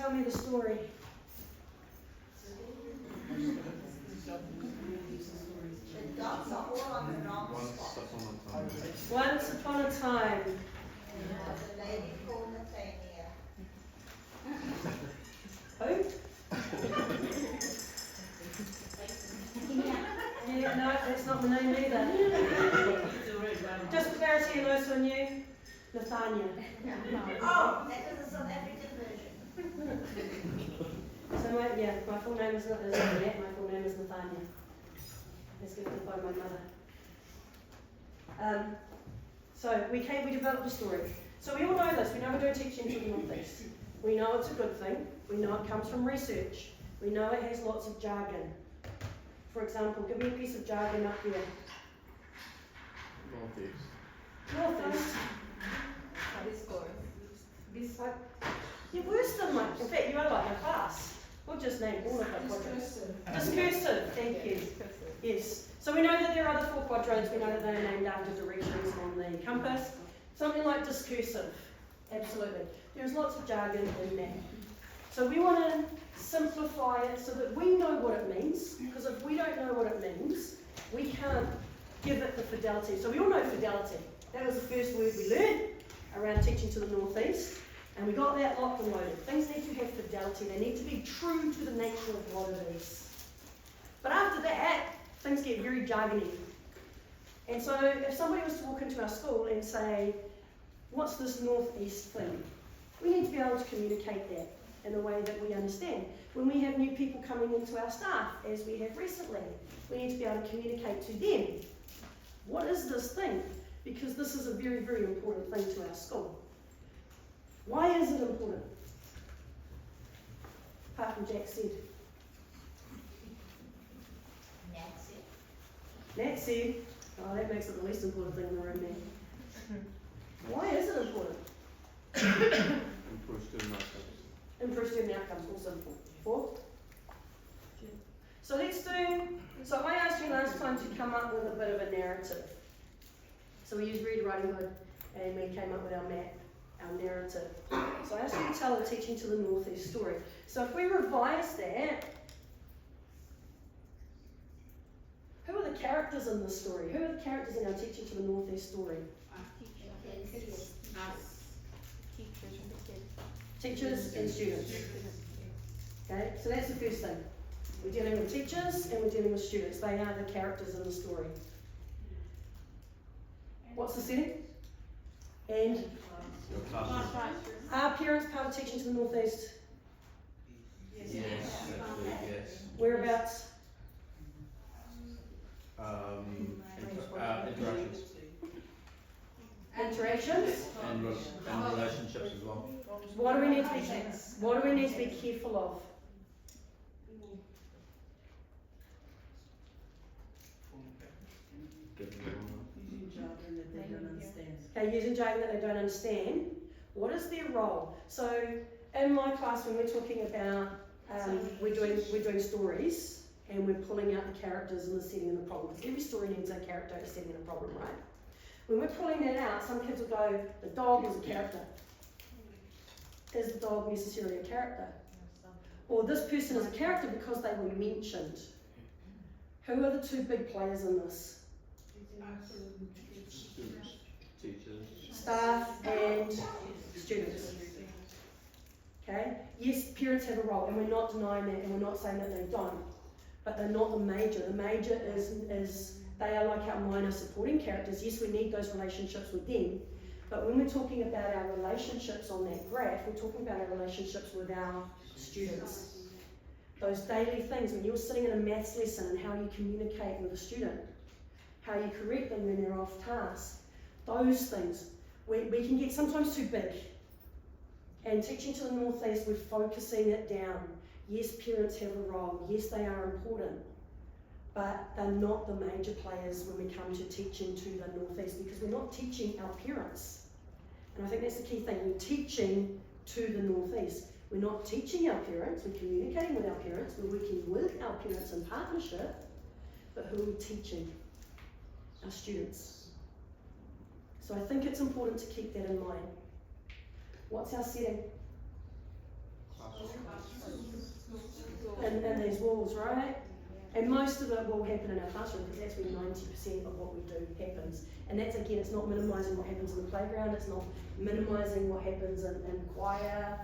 Tell me the story. The dogs are all on the wrong spot. Once upon a time. The lady called Nathania. Who? Yeah, no, that's not my name either. Just for clarity and those who are new, Nathania. Oh, that was a South African version. So my full name is Annette, my full name is Nathania. As gifted by my mother. So we developed a story. So we all know this, we know we're doing teaching to the Northeast. We know it's a good thing, we know it comes from research, we know it has lots of jargon. For example, give me a piece of jargon up here. Northeast. You're worse than mine. In fact, you are like my class. We'll just name all of our quadrants. Discursive, thank you. Yes. So we know that there are other 4 quadrants. We know that they are named after directions on the compass. Something like discursive. Absolutely. There's lots of jargon in that. So we want to simplify it so that we know what it means. Because if we don't know what it means, we can't give it the fidelity. So we all know fidelity. That was the first word we learned around teaching to the Northeast. And we got that locked and loaded. Things need to have fidelity. They need to be true to the nature of what it is. But after that, things get very jargony. And so if somebody was to walk into our school and say, what's this Northeast thing? We need to be able to communicate that in a way that we understand. When we have new people coming into our staff, as we have recently, we need to be able to communicate to them, what is this thing? Because this is a very, very important thing to our school. Why is it important? Apart from Jack said. Nat said. Oh, that makes it the least important thing in the room now. Why is it important? Improve student outcomes. Improve student outcomes, all simple. 4? So so I asked you last time to come up with a bit of a narrative. So we used Read Writing Hood and we came up with our map, our narrative. So I asked you to tell a teaching to the Northeast story. So if we revise that, who are the characters in this story? Who are the characters in our teaching to the Northeast story? Teachers and students. Okay, so that's the first thing. We're dealing with teachers and we're dealing with students. They are the characters in the story. What's the setting? And are parents part of teaching to the Northeast? Yes, yes. Whereabouts? Interactions. Interactions. And relationships as well. What do we need to be careful of? Okay, using jargon that they don't understand. What is their role? So in my class, when we're talking about we're doing stories and we're pulling out the characters and the setting and the problem. Because every story needs a character, a setting, and a problem, right? When we're pulling that out, some kids will go, the dog is a character. Is the dog necessarily a character? Or this person is a character because they were mentioned. Who are the 2 big players in this? Students, teachers. Staff and students. Okay? Yes, parents have a role, and we're not denying that, and we're not saying that they don't. But they're not the major. The major is they are like our minor supporting characters. Yes, we need those relationships with them. But when we're talking about our relationships on that graph, we're talking about our relationships with our students. Those daily things, when you're sitting in a maths lesson and how you communicate with a student, how you correct them when they're off task, those things, we can get sometimes too big. And teaching to the Northeast, we're focusing it down. Yes, parents have a role. Yes, they are important. But they're not the major players when we come to teaching to the Northeast, because we're not teaching our parents. And I think that's the key thing. We're teaching to the Northeast. We're not teaching our parents. We're communicating with our parents. We're working with our parents in partnership. But who are we teaching? Our students. So I think it's important to keep that in mind. What's our setting? And these walls, right? And most of it will happen in our classroom because that's where 90% of what we do happens. And that's, again, it's not minimising what happens in the playground, it's not minimising what happens in choir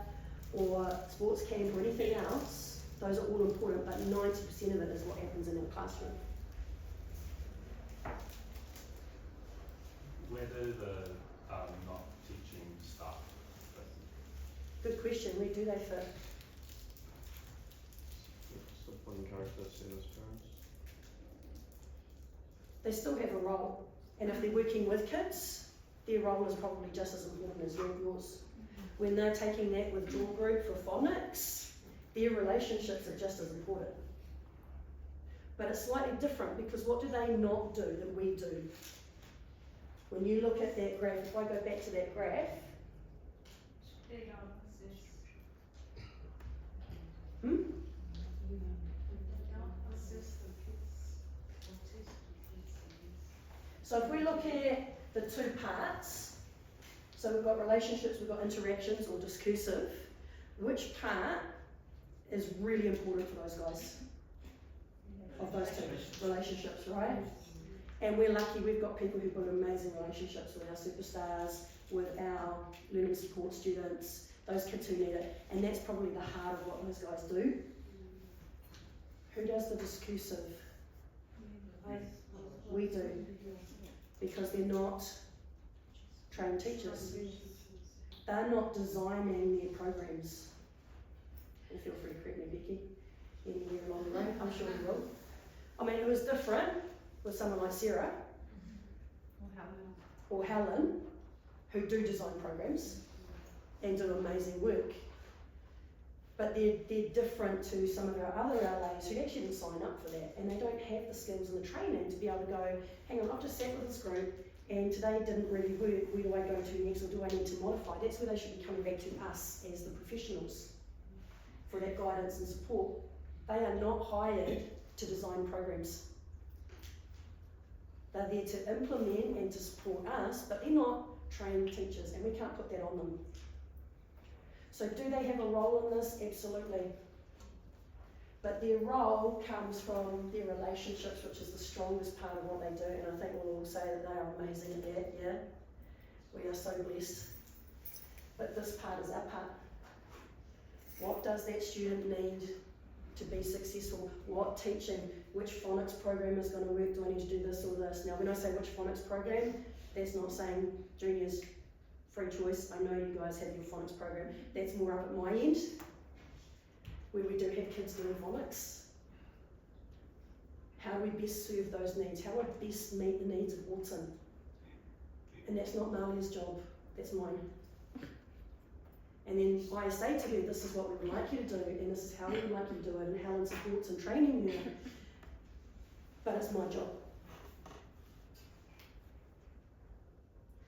or sports camp or anything else. Those are all important, but 90% of it is what happens in our classroom. Where do the not teaching staff fit? Good question, where do they fit? Supporting characters, same as parents. They still have a role, and if they're working with kids, their role is probably just as important as yours. When they're taking that withdrawal group for phonics, their relationships are just as important. But it's slightly different because what do they not do that we do? When you look at that graph, if I go back to that graph, So if we look at the two parts, so we've got relationships, we've got interactions or discursive, which part is really important for those guys? Of those two relationships, right? And we're lucky we've got people who build amazing relationships with our superstars, with our learning support students, those kids who need it. And that's probably the heart of what those guys do. Who does the discursive? We do. Because they're not trained teachers. They're not designing their programs. And feel free to correct me, Becky, anywhere along the way, I'm sure you will. I mean, it was different with someone like Sarah or Helen, who do design programs and do amazing work. But they're different to some of our other LAs who actually didn't sign up for that, and they don't have the skills and the training to be able to go, hang on, I've just sat with this group and today didn't really work, where do I go to next, or do I need to modify? That's where they should be coming back to us as the professionals for that guidance and support. They are not hired to design programs. They're there to implement and to support us, but they're not trained teachers, and we can't put that on them. So do they have a role in this? Absolutely. But their role comes from their relationships, which is the strongest part of what they do, and I think we'll all say that they are amazing at that, yeah? We are so blessed. But this part is our part. What does that student need to be successful? What teaching? Which phonics program is going to work? Do I need to do this or this? Now, when I say which phonics program, that's not saying juniors free choice. I know you guys have your phonics program. That's more up at my end, where we do have kids doing phonics. How do we best serve those needs? How do I best meet the needs of Autumn? And that's not Malia's job, that's mine. And then I say to her, this is what we would like you to do, and this is how we would like you to do it, and Helen supports and training her. But it's my job.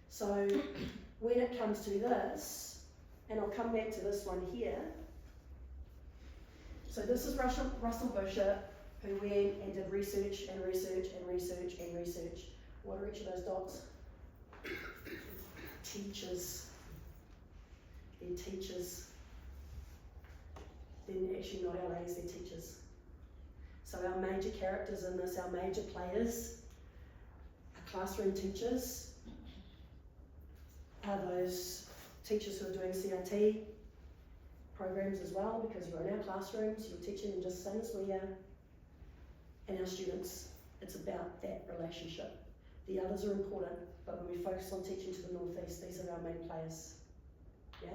So when it comes to this, and I'll come back to this one here. So this is Russell Bishop, who went and did research and research and research and research. What are each of those dots? Teachers. They're teachers. They're actually not LAs, they're teachers. So our major characters in this, our major players, are classroom teachers, are those teachers who are doing CRT programs as well, because you're in our classrooms, you're teaching them just the same as we are. And our students, it's about that relationship. The others are important, but when we focus on teaching to the northeast, these are our main players. Yeah?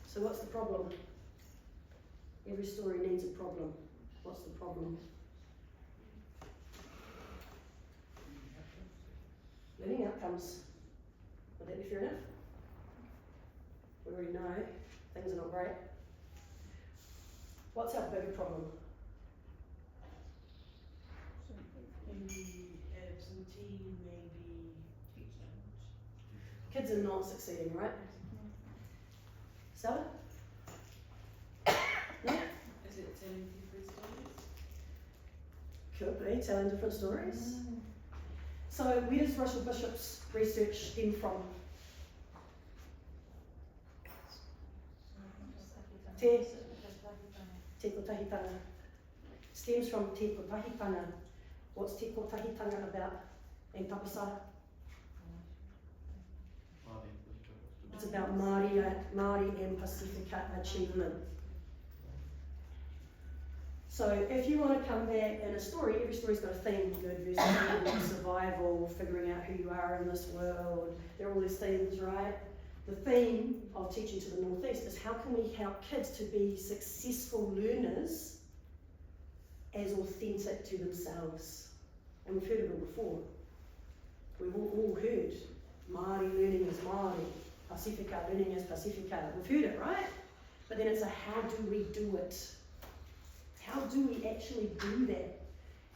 So what's the problem? Every story needs a problem. What's the problem? Learning outcomes. Would that be fair enough? We already know things are not great. What's our bigger problem? Absentee, maybe. Kids are not succeeding, right? Stella? Yeah? Is it telling different stories? Could be, telling different stories. So where does Russell Bishop's research stem from? Te kotahitanga. Stems from te kotahitanga. What's te kotahitanga about in Tapasa? It's about Māori and Pacifica achievement. So if you want to come back in a story, every story's got a theme, good versus evil, survival, figuring out who you are in this world. There are all these themes, right? The theme of Teaching to the Northeast is how can we help kids to be successful learners as authentic to themselves. And we've heard it all before. We've all heard Māori learning is Māori, Pacifica learning is Pacifica. We've heard it, right? But then it's a how do we do it? How do we actually do that?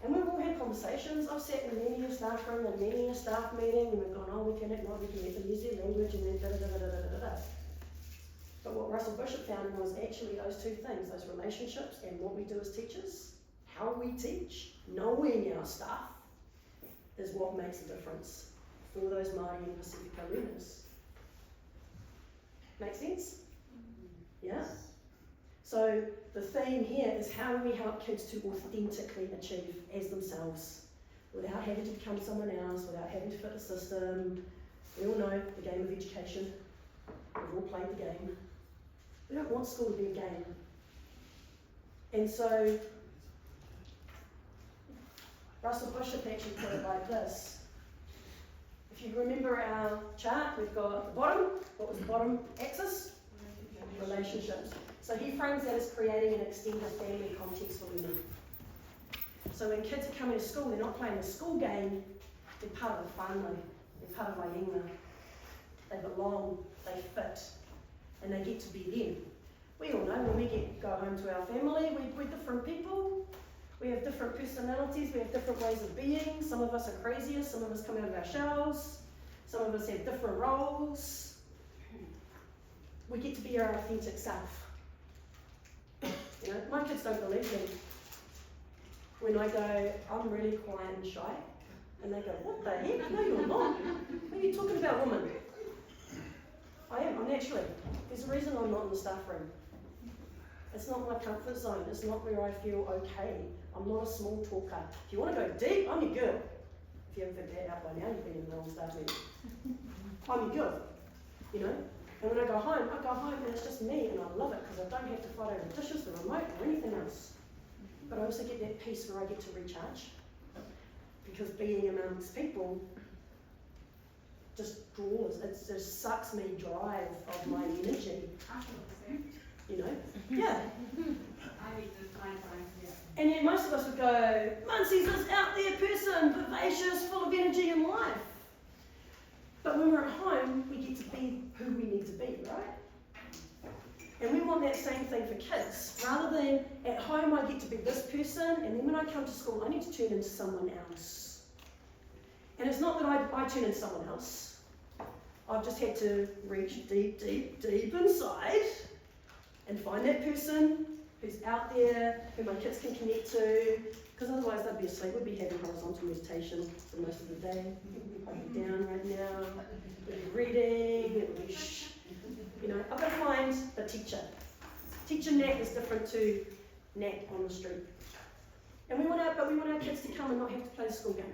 And we've all had conversations. I've sat in many a staff room and many a staff meeting, and we've gone, oh, we can use their language, and then da-da-da-da-da-da-da. But what Russell Bishop found was actually those two things, those relationships and what we do as teachers, how we teach, knowing our staff, is what makes the difference for those Māori and Pacifica learners. Make sense? Yeah? So the theme here is how do we help kids to authentically achieve as themselves without having to become someone else, without having to fit a system. We all know the game of education. We've all played the game. We don't want school to be a game. And so Russell Bishop actually put it like this. If you remember our chart, we've got the bottom. What was the bottom axis? Relationships. So he frames that as creating an extended family context for learning. So when kids are coming to school, they're not playing a school game, they're part of the whānau, they're part of Wainga. They belong, they fit, and they get to be them. We all know when we go home to our family, we're different people, we have different personalities, we have different ways of being. Some of us are crazier, some of us come out of our shells, some of us have different roles. We get to be our authentic self. You know, my kids don't believe me. When I go, I'm really quiet and shy, and they go, what the heck? No, you're not. What are you talking about, woman? I am, I'm naturally. There's a reason I'm not in the staff room. It's not my comfort zone. It's not where I feel okay. I'm not a small talker. If you want to go deep, I'm your girl. If you haven't figured that out by now, you've been in the wrong staff meeting. I'm your girl, you know? And when I go home and it's just me, and I love it because I don't have to fight over dishes, the remote, or anything else. But I also get that peace where I get to recharge. Because being amongst people just draws, it just sucks me dry of my energy. You know? Yeah. And yet most of us would go, Muncie's this out there person, vivacious, full of energy and life. But when we're at home, we get to be who we need to be, right? And we want that same thing for kids. Rather than at home I get to be this person, and then when I come to school I need to turn into someone else. And it's not that I turn into someone else. I've just had to reach deep, deep, deep inside and find that person who's out there, who my kids can connect to, because otherwise they'd be asleep. We'd be having horizontal meditation for most of the day. I'd be down right now, we'd be reading, we'd be shh. You know, I've got to find the teacher. Teacher Nat is different to Nat on the street. And we want our kids to come and not have to play the school game.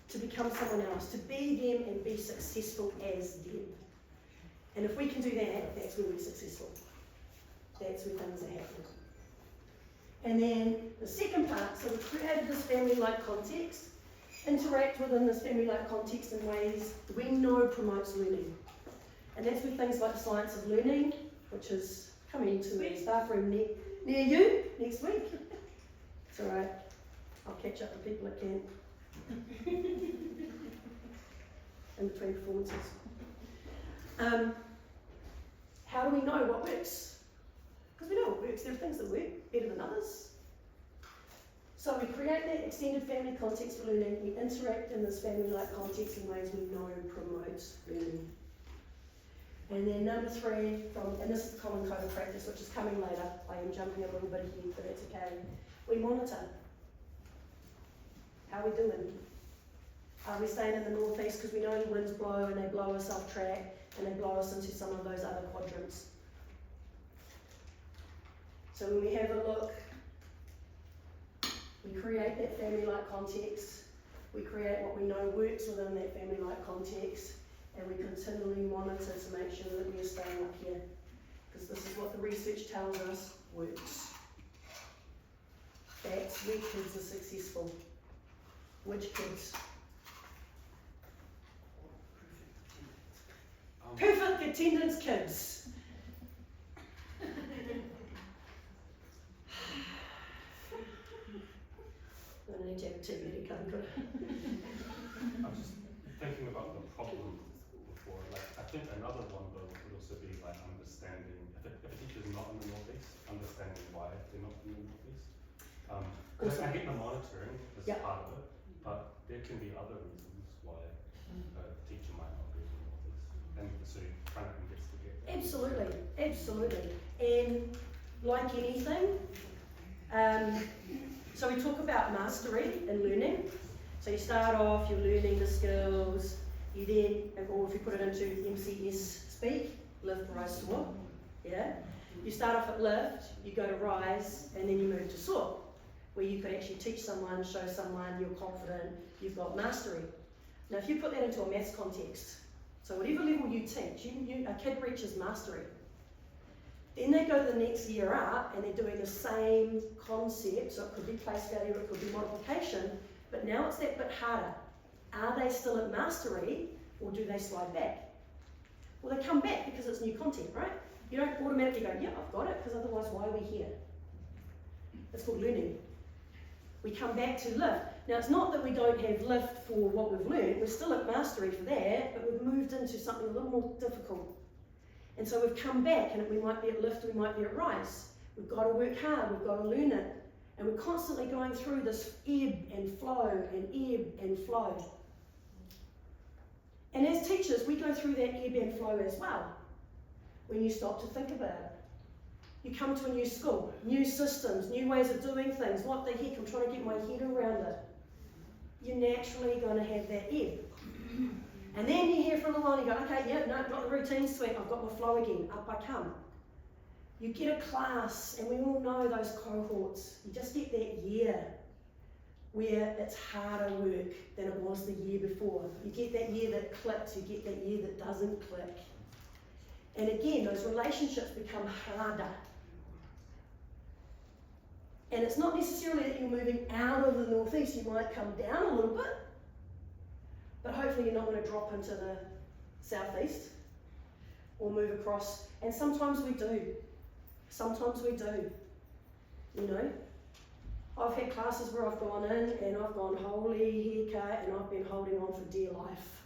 To become someone else, to be them and be successful as them. And if we can do that, that's where we're successful. That's where things are happening. And then the second part, so we've created this family-like context, interact within this family-like context in ways we know promotes learning. And that's with things like the science of learning, which is coming to the staff room near you next week. It's all right, I'll catch up with people at camp. In between performances. How do we know what works? Because we know what works. There are things that work better than others. So we create that extended family context for learning. We interact in this family-like context in ways we know promotes learning. And then number 3, and this is the common code of practice, which is coming later. I am jumping a little bit ahead, but that's okay. We monitor. How are we doing? We're staying in the northeast because we know the winds blow and they blow us off track and they blow us into some of those other quadrants. So when we have a look, we create that family-like context, we create what we know works within that family-like context, and we continually monitor to make sure that we are staying up here, because this is what the research tells us works. That's where kids are successful. Which kids? Perfect attendance kids. I need to have a tea ready, come good. I'm just thinking about the problem before. Like, I think another one though would also be like understanding if a teacher's not in the northeast, understanding why they're not in the northeast. Because I get the monitoring as part of it, but there can be other reasons why a teacher might not be in the northeast, and so you're trying to investigate that. Absolutely, absolutely. And like anything, so we talk about mastery and learning. So you start off, you're learning the skills, you then, or if you put it into MCS speak, lift, rise, soar, yeah? You start off at lift, you go to rise, and then you move to soar, where you could actually teach someone, show someone, you're confident, you've got mastery. Now if you put that into a maths context, so whatever level you teach, a kid reaches mastery. Then they go to the next year up and they're doing the same concept, so it could be place value, it could be multiplication, but now it's that bit harder. Are they still at mastery or do they slide back? Well, they come back because it's new content, right? You don't automatically go, yeah, I've got it, because otherwise why are we here? It's called learning. We come back to lift. Now it's not that we don't have lift for what we've learned, we're still at mastery for that, but we've moved into something a little more difficult. And so we've come back, and we might be at lift, we might be at rise. We've got to work hard, we've got to learn it. And we're constantly going through this ebb and flow and ebb and flow. And as teachers, we go through that ebb and flow as well, when you stop to think about it. You come to a new school, new systems, new ways of doing things. What the heck, I'm trying to get my head around it. You're naturally going to have that ebb. And then you hear for a little while and you go, okay, yeah, no, got the routine sweet, I've got my flow again, up I come. You get a class, and we all know those cohorts, you just get that year where it's harder work than it was the year before. You get that year that clicks, you get that year that doesn't click. And again, those relationships become harder. And it's not necessarily that you're moving out of the northeast, you might come down a little bit, but hopefully you're not going to drop into the southeast or move across. And sometimes we do. Sometimes we do. You know? I've had classes where I've gone in and I've gone, holy heck, and I've been holding on for dear life.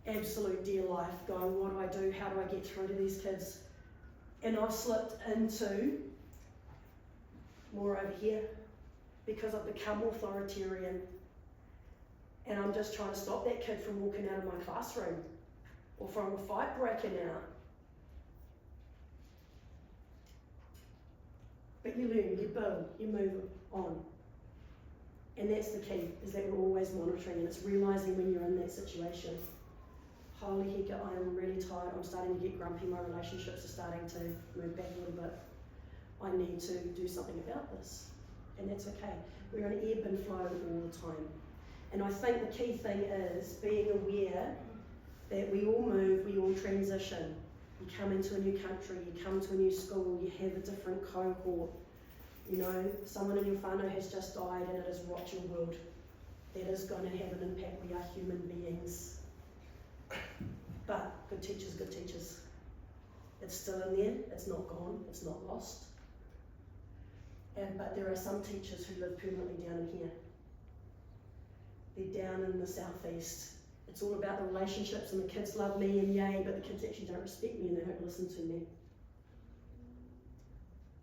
Absolute dear life, going, what do I do? How do I get through to these kids? And I've slipped into more over here because I've become authoritarian. And I'm just trying to stop that kid from walking out of my classroom or from a fight breaking out. But you learn, you build, you move on. And that's the key, is that we're always monitoring, and it's realising when you're in that situation. Holy heck, I am really tired, I'm starting to get grumpy, my relationships are starting to move back a little bit. I need to do something about this. And that's okay. We're in ebb and flow all the time. And I think the key thing is being aware that we all move, we all transition. You come into a new country, you come to a new school, you have a different cohort. You know, someone in your whānau has just died and it has rocked your world. That is going to have an impact. We are human beings. But good teachers, good teachers. It's still in there, it's not gone, it's not lost. But there are some teachers who live permanently down in here. They're down in the southeast. It's all about the relationships, and the kids love me and yay, but the kids actually don't respect me and they don't listen to me.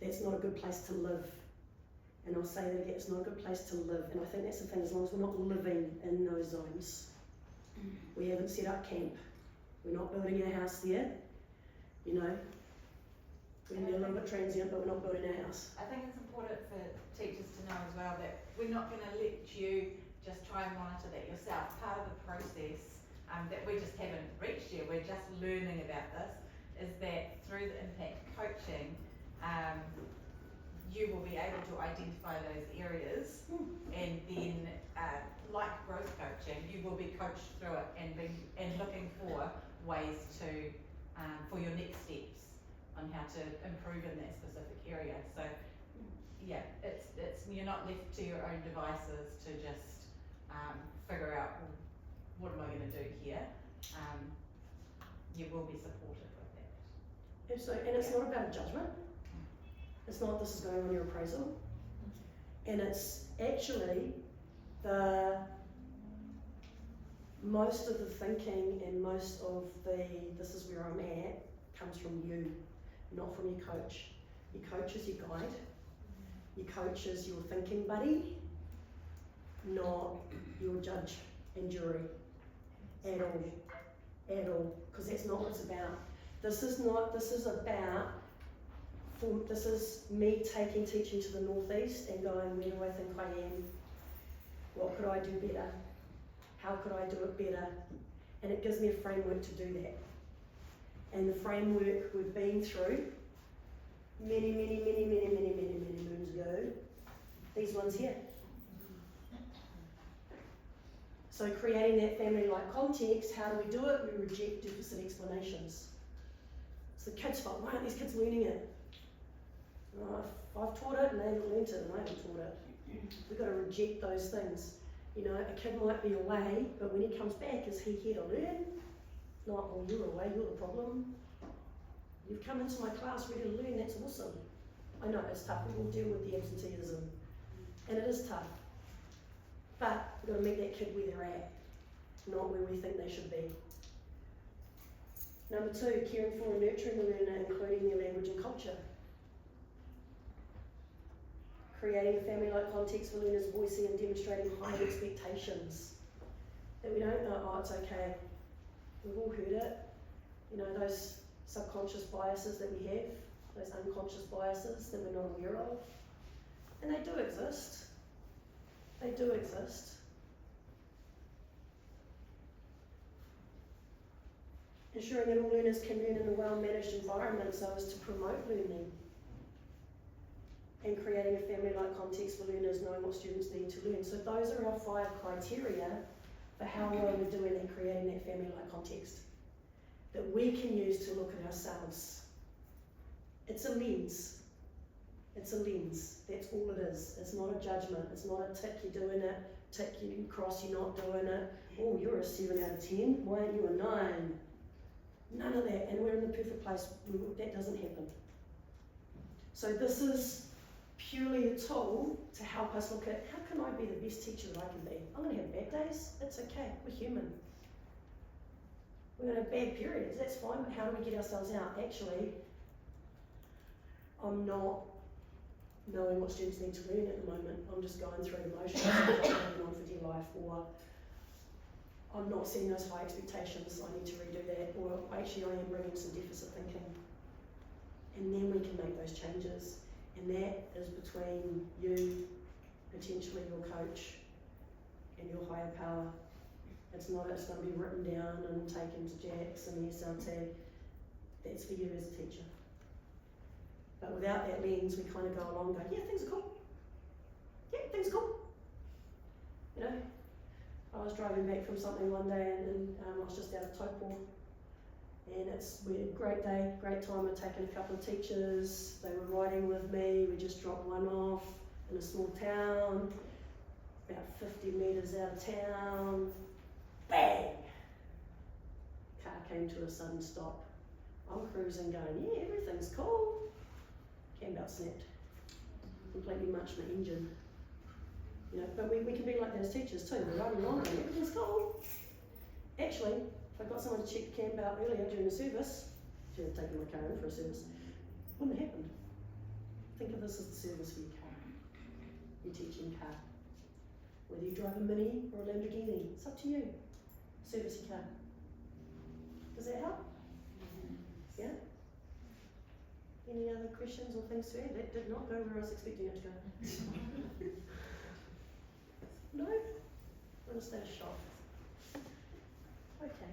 That's not a good place to live. And I'll say that again, it's not a good place to live. And I think that's the thing, as long as we're not living in those zones. We haven't set up camp. We're not building our house there. You know, we're a little bit transient, but we're not building our house. I think it's important for teachers to know as well that we're not going to let you just try and monitor that yourself. Part of the process that we just haven't reached yet, we're just learning about this, is that through the impact coaching, you will be able to identify those areas, and then, like growth coaching, you will be coached through it and looking for ways to, for your next steps on how to improve in that specific area. So, yeah, it's you're not left to your own devices to just figure out, well, what am I going to do here? You will be supported with that. Absolutely, and it's not about judgment. It's not this is going on your appraisal. And it's actually most of the thinking and most of the this is where I'm at comes from you, not from your coach. Your coach is your guide. Your coach is your thinking buddy, not your judge and jury at all, because that's not what it's about. This is me taking teaching to the northeast and going, where do I think I am? What could I do better? How could I do it better? And it gives me a framework to do that. And the framework we've been through many moons ago, these ones here. So creating that family-like context, how do we do it? We reject deficit explanations. It's the kids' fault. Why aren't these kids learning it? I've taught it and they haven't learnt it and I haven't taught it. We've got to reject those things. You know, a kid might be away, but when he comes back, is he here to learn? Not, oh, you're away, you're the problem. You've come into my class ready to learn, that's awesome. I know, it's tough, we will deal with the absenteeism. And it is tough. But we've got to meet that kid where they're at, not where we think they should be. Number 2, caring for and nurturing the learner, including their language and culture. Creating a family-like context for learners, voicing and demonstrating high expectations. That we don't know, oh, it's okay. We've all heard it. You know, those subconscious biases that we have, those unconscious biases that we're not aware of. And they do exist. They do exist. Ensuring that all learners can learn in a well-managed environment so as to promote learning. And creating a family-like context for learners, knowing what students need to learn. So those are our 5 criteria for how well we're doing at creating that family-like context that we can use to look at ourselves. It's a lens. It's a lens. That's all it is. It's not a judgment. It's not a tick, you're doing it, tick, you cross, you're not doing it. Oh, you're a 7 out of 10. Why aren't you a 9? None of that. And we're in the perfect place. That doesn't happen. So this is purely a tool to help us look at how can I be the best teacher that I can be. I'm going to have bad days. It's okay. We're human. We're going to have bad periods. That's fine. But how do we get ourselves out? Actually, I'm not knowing what students need to learn at the moment. I'm just going through the motions of living on for dear life, or I'm not setting those high expectations. I need to redo that. Or actually, I am bringing some deficit thinking. And then we can make those changes. And that is between you, potentially your coach, and your higher power. It's not, it's going to be written down and taken to JAX and the SRT. That's for you as a teacher. But without that lens, we kind of go along going, yeah, things are cool. Yeah, things are cool. You know, I was driving back from something one day and I was just out of Taupo. And we had a great day, great time. I'd taken a couple of teachers, they were riding with me, we just dropped one off in a small town, about 50 metres out of town, bang! Car came to a sudden stop. I'm cruising going, yeah, everything's cool. Cam belt snapped, completely munched my engine. You know, but we can be like those teachers too, we're running along and everything's cool. Actually, if I got someone to check the cam belt earlier during the service, should have taken my car in for a service, wouldn't have happened. Think of this as the service for your car, your teaching car. Whether you drive a Mini or a Lamborghini, it's up to you. Service your car. Does that help? Yeah? Any other questions or things to add? That did not go where I was expecting it to go. No? in a state of shock. Okay.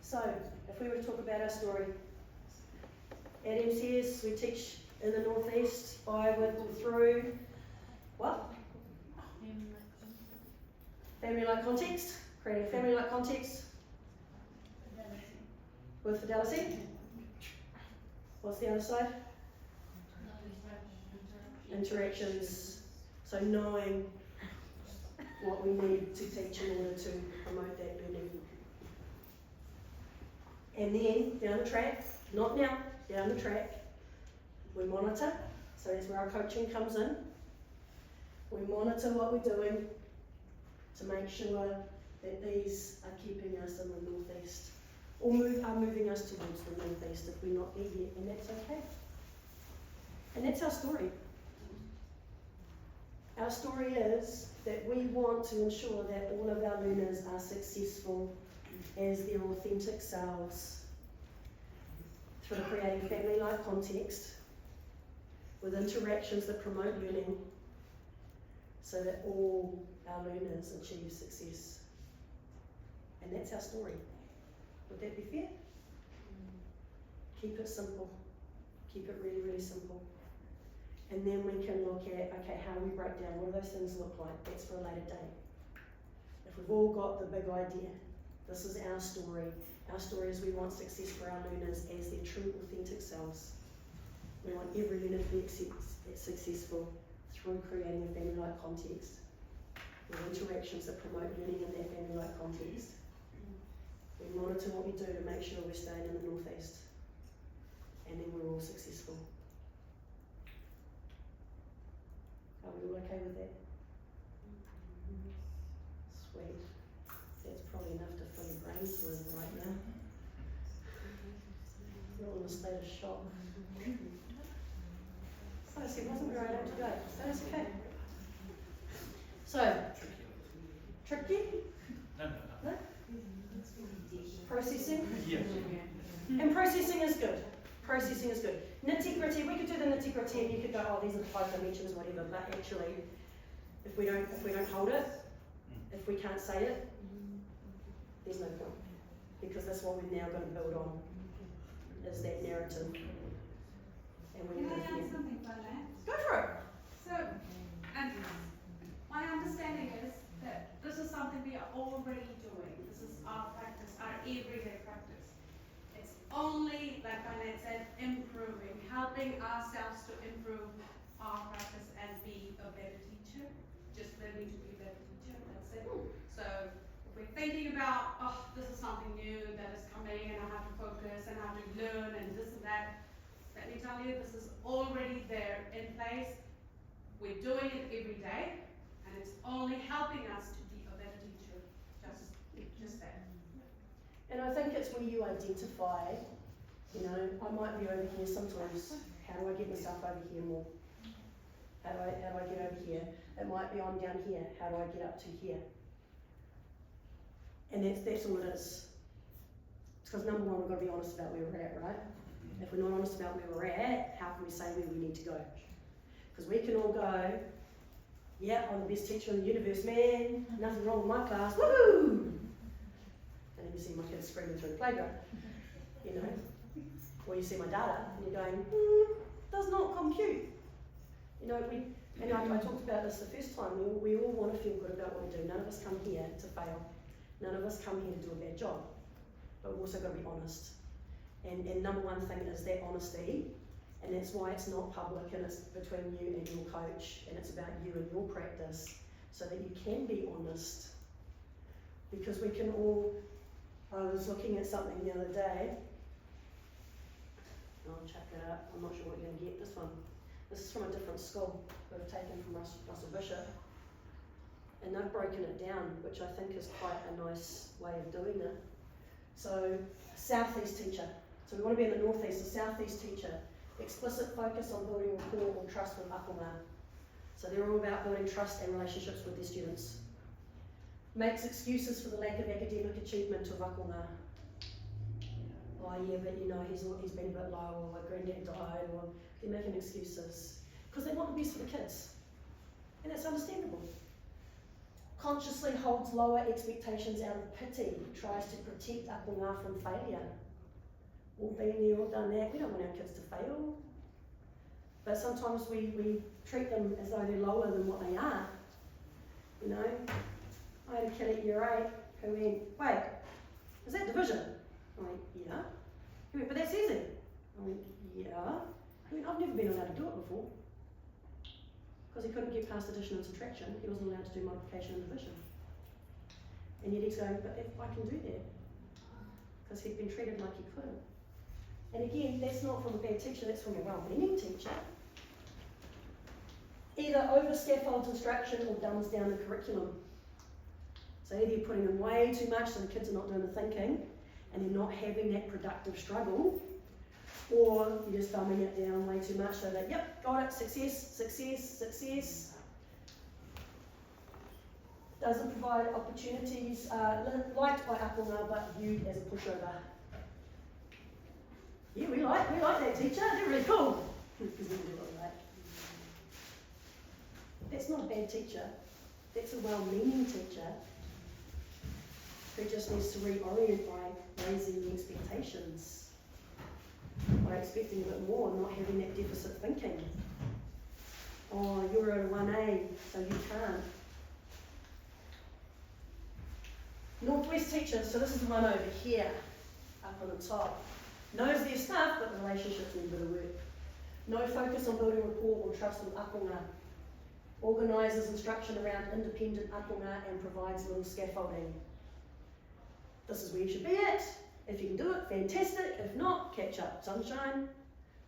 So, if we were to talk about our story, at MCS we teach in the northeast by, with, or through, what? Family-like context, creating a family-like context with fidelity. What's the other side? Interactions. So knowing what we need to teach in order to promote that learning. And then down the track, not now, down the track, we monitor. So that's where our coaching comes in. We monitor what we're doing to make sure that these are keeping us in the northeast, or are moving us towards the northeast if we're not there yet, and that's okay. And that's our story. Our story is that we want to ensure that all of our learners are successful as their authentic selves through creating family-like context with interactions that promote learning so that all our learners achieve success. And that's our story. Would that be fair? Keep it simple. Keep it really, really simple. And then we can look at, okay, how we break down, what do those things look like? That's for a later date. If we've all got the big idea, this is our story. Our story is we want success for our learners as their true, authentic selves. We want every learner to be successful through creating a family-like context, with interactions that promote learning in that family-like context. We monitor what we do to make sure we're staying in the northeast, and then we're all successful. Are we all okay with that? Sweet. That's probably enough to fill your brains with right now. You're all in a state of shock. So it wasn't where I had to go, so that's okay. So, tricky? No? Processing? Yes. And processing is good. Processing is good. Nitty-gritty, we could do the nitty-gritty and you could go, oh, these are the 5 dimensions, whatever, but actually, if we don't hold it, if we can't say it, there's no point. Because that's what we're now going to build on, is that narrative. And we Can I live add here. something for that? Go for it! So, and my understanding is that this is something we are already doing. This is our practice, our everyday practice. It's only, like Annette said, improving, helping ourselves to improve our practice and be a better teacher. Just learning to be a better teacher, that's it. So, if we're thinking about, oh, this is something new that is coming and I have to focus and I have to learn and this and that, let me tell you, this is already there in place. We're doing it every day, and it's only helping us to be a better teacher. Just that. And I think it's where you identify, you know, I might be over here sometimes, how do I get myself over here more? How do I get over here? It might be I'm down here, how do I get up to here? And that's all it is. It's because number one, we've got to be honest about where we're at, right? If we're not honest about where we're at, how can we say where we need to go? Because we can all go, yeah, I'm the best teacher in the universe, man, nothing wrong with my class, woohoo! And then you see my kids screaming through the playground, you know? Or you see my data, and you're going, does not compute. You know, and I talked about this the first time, we all want to feel good about what we do. None of us come here to fail. None of us come here to do a bad job. But we've also got to be honest. And number one thing is that honesty, and that's why it's not public and it's between you and your coach, and it's about you and your practice, so that you can be honest. Because we can all, I was looking at something the other day, I'll check it out, I'm not sure what you're going to get, this one. This is from a different school, we've taken from Russell Bishop, and they've broken it down, which I think is quite a nice way of doing it. So, Southeast teacher. So we want to be in the northeast, a southeast teacher. Explicit focus on building rapport or trust with Akonga. So they're all about building trust and relationships with their students. Makes excuses for the lack of academic achievement of Akonga. Oh yeah, but you know, he's been a bit low, or granddad died, or they're making excuses. Because they want the best for the kids. And that's understandable. Consciously holds lower expectations out of pity, tries to protect apunga from failure. All been there, all done that. We don't want our kids to fail. But sometimes we treat them as though they're lower than what they are. You know? I had a kid at year 8 who went, wait, is that division? I went, yeah. He went, but that's easy. I went, yeah. I went, I've never been allowed to do it before. Because he couldn't get past addition and subtraction, he wasn't allowed to do multiplication and division. And yet he's going, but if I can do that. Because he'd been treated like he couldn't. And again, that's not from a bad teacher, that's from a well-meaning teacher. Either over-scaffolds instruction or dumbs down the curriculum. So either you're putting in way too much so the kids are not doing the thinking and they're not having that productive struggle, or you're just dumbing it down way too much so that, yep, got it, success, success, success. Doesn't provide opportunities, liked by apunga but viewed as a pushover. Yeah, we like that teacher, they're really cool. Because we do all that. That's not a bad teacher, that's a well-meaning teacher who just needs to reorient by raising the expectations, by expecting a bit more and not having that deficit thinking. Oh, you're at a 1A, so you can't. Northwest teacher, so this is the one over here, up on the top. Knows their stuff, but the relationships need a bit of work. No focus on building rapport or trust with apunga. Organises instruction around independent apunga and provides little scaffolding. This is where you should be at. If you can do it, fantastic. If not, catch up. Sunshine.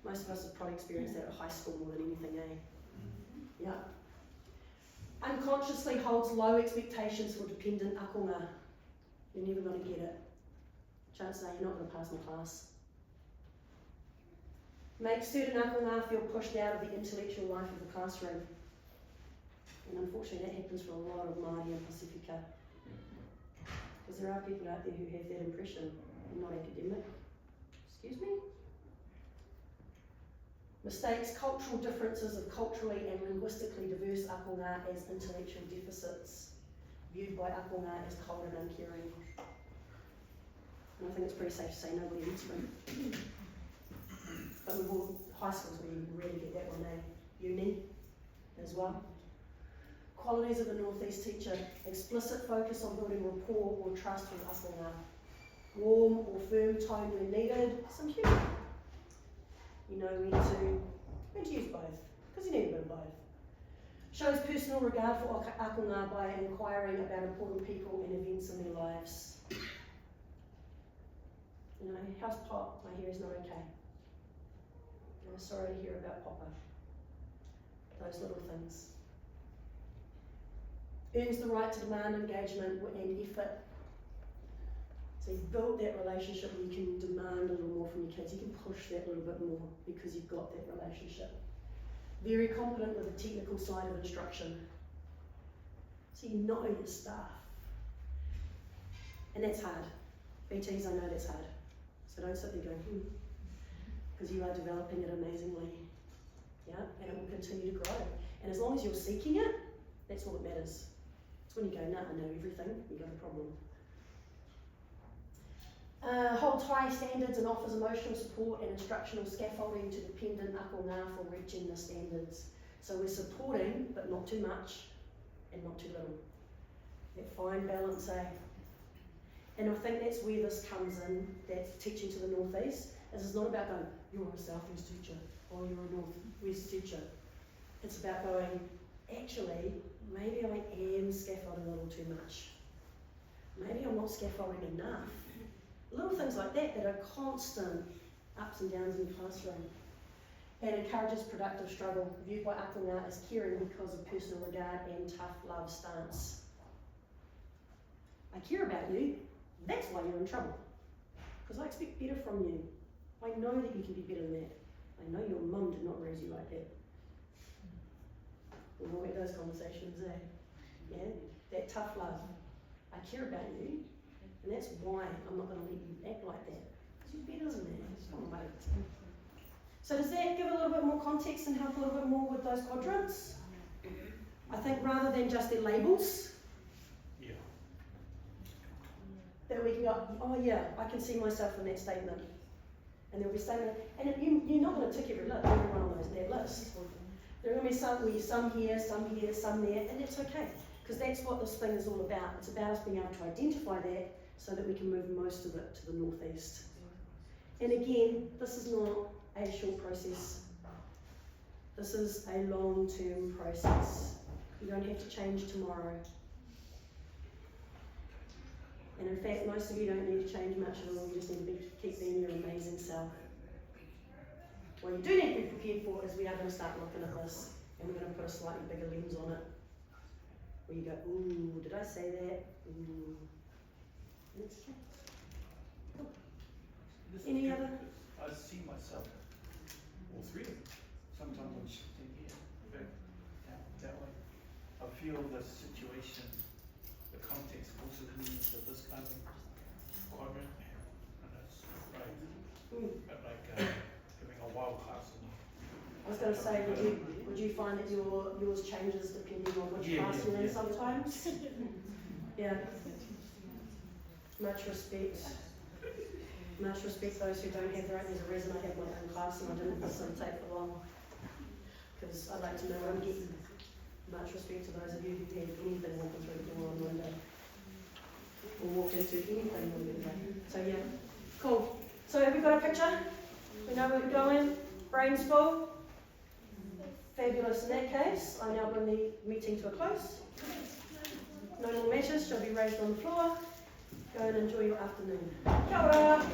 Most of us have probably experienced that at high school more than anything, eh? Yeah. Unconsciously holds low expectations for dependent apunga. You're never going to get it. Chances are you're not going to pass my class. Makes certain apunga feel pushed out of the intellectual life of the classroom. And unfortunately that happens for a lot of Māori and Pacifica. Because there are people out there who have that impression, not academic. Excuse me? Mistakes cultural differences of culturally and linguistically diverse apunga as intellectual deficits, viewed by apunga as cold and uncaring. And I think it's pretty safe to say nobody reads them. But we've all, high schools where you really get that one, eh? Uni as well. Qualities of a Northeast teacher: explicit focus on building rapport or trust with apunga. Warm or firm tone when needed, some humour. You know when to use both, because you need a bit of both. Shows personal regard for apunga by inquiring about important people and events in their lives. You know, how's Pop? My hair is not okay. You know, sorry to hear about Papa. Those little things. Earns the right to demand engagement and effort. So you've built that relationship where you can demand a little more from your kids. You can push that a little bit more because you've got that relationship. Very competent with the technical side of instruction. So you know your stuff. And that's hard. BTs, I know that's hard. So don't sit there going, because you are developing it amazingly. Yeah, and it will continue to grow. And as long as you're seeking it, that's all that matters. It's when you go, nah, I know everything, you've got a problem. Holds high standards and offers emotional support and instructional scaffolding to dependent apunga for reaching the standards. So we're supporting, but not too much and not too little. That fine balance, eh? And I think that's where this comes in, that teaching to the Northeast, is it's not about going, you're a Southeast teacher, or you're a Northwest teacher. It's about going, actually, maybe I am scaffolding a little too much. Maybe I'm not scaffolding enough. Little things like that that are constant ups and downs in the classroom. And encourages productive struggle, viewed by apunga as caring because of personal regard and tough love stance. I care about you, that's why you're in trouble. Because I expect better from you. I know that you can be better than that. I know your mum did not raise you like that. We've all had those conversations, eh? Yeah? That tough love. I care about you, and that's why I'm not going to let you act like that. Because you're better than that. Oh, mate. So does that give a little bit more context and help a little bit more with those quadrants? I think rather than just their labels, that we can go, oh yeah, I can see myself in that statement. And there'll be statement, and you're not going to tick everyone on that list. There are going to be some here, some there, and that's okay. Because that's what this thing is all about. It's about us being able to identify that so that we can move most of it to the northeast. And again, this is not a short process. This is a long-term process. You don't have to change tomorrow. And in fact, most of you don't need to change much at all. You just need to keep being your amazing self. What you do need to be prepared for is we are going to start looking at this, and we're going to put a slightly bigger lens on it. Where you go, ooh, did I say that? Ooh. Let's check. Cool. Any other? I see myself, all three of them, sometimes I'm sitting here, but that way. I feel the situation, the context also means that this kind of quadrant, and that's right, but like having a wild class. I was going to say, would you find that yours changes depending on which class you're in sometimes? Yeah. Much respect those who don't have their own. There's a reason I have my own class and I didn't facilitate for long. Because I like to know what I'm getting. Much respect to those of you who had anything walking through the door on Monday. Or walk into anything on Monday. So yeah, cool. So have we got a picture? We know where we're going. Brains full. Fabulous. In that case, I now bring the meeting to a close. No more matters shall be raised on the floor. Go and enjoy your afternoon. Kia ora.